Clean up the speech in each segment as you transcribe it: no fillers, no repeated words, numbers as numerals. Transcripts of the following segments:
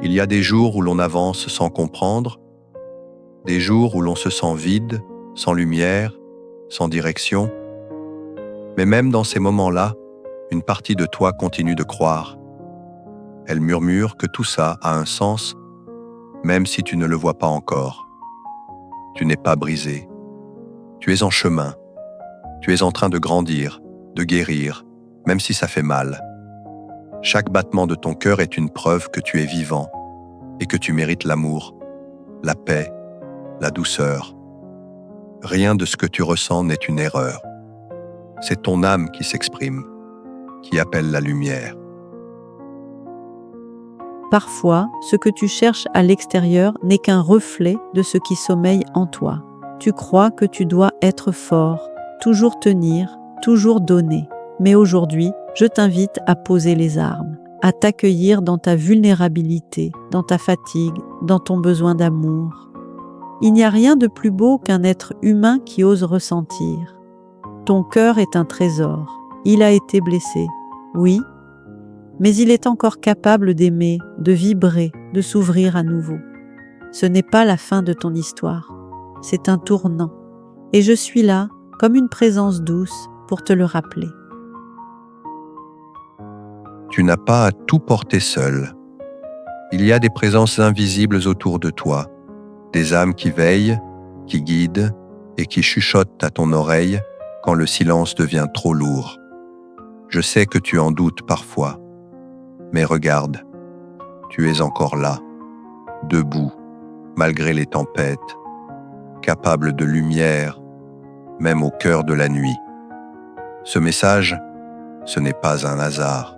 Il y a des jours où l'on avance sans comprendre, des jours où l'on se sent vide, sans lumière, sans direction. Mais même dans ces moments-là, une partie de toi continue de croire. Elle murmure que tout ça a un sens, même si tu ne le vois pas encore. Tu n'es pas brisé. Tu es en chemin. Tu es en train de grandir, de guérir, même si ça fait mal. Chaque battement de ton cœur est une preuve que tu es vivant et que tu mérites l'amour, la paix, la douceur. Rien de ce que tu ressens n'est une erreur. C'est ton âme qui s'exprime, qui appelle la lumière. Parfois, ce que tu cherches à l'extérieur n'est qu'un reflet de ce qui sommeille en toi. Tu crois que tu dois être fort, toujours tenir, toujours donner. Mais aujourd'hui, je t'invite à poser les armes, à t'accueillir dans ta vulnérabilité, dans ta fatigue, dans ton besoin d'amour. Il n'y a rien de plus beau qu'un être humain qui ose ressentir. Ton cœur est un trésor. Il a été blessé, oui, mais il est encore capable d'aimer, de vibrer, de s'ouvrir à nouveau. Ce n'est pas la fin de ton histoire, c'est un tournant. Et je suis là, comme une présence douce, pour te le rappeler. Tu n'as pas à tout porter seul. Il y a des présences invisibles autour de toi, des âmes qui veillent, qui guident et qui chuchotent à ton oreille quand le silence devient trop lourd. Je sais que tu en doutes parfois, mais regarde, tu es encore là, debout, malgré les tempêtes, capable de lumière, même au cœur de la nuit. Ce message, ce n'est pas un hasard.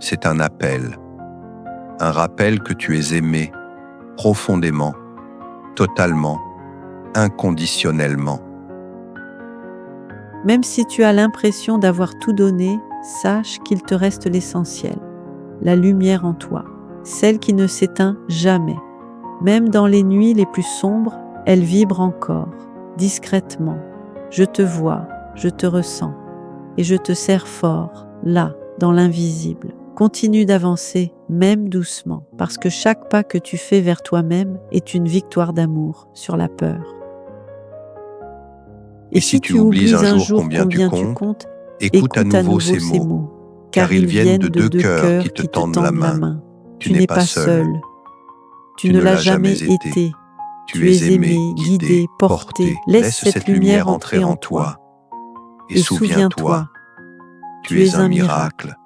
C'est un appel, un rappel que tu es aimé profondément, totalement, inconditionnellement. Même si tu as l'impression d'avoir tout donné, sache qu'il te reste l'essentiel, la lumière en toi, celle qui ne s'éteint jamais. Même dans les nuits les plus sombres, elle vibre encore, discrètement. Je te vois, je te ressens, et je te serre fort, là, dans l'invisible. Continue d'avancer, même doucement, parce que chaque pas que tu fais vers toi-même est une victoire d'amour sur la peur. Et si tu oublies un jour combien tu comptes, écoute à nouveau ces mots, car ils viennent de deux cœurs qui te tendent la main. Tu n'es pas seul. Tu ne l'as jamais été. Tu es aimé, guidé, porté. Laisse cette lumière entrer en toi. Et souviens-toi, tu es un miracle.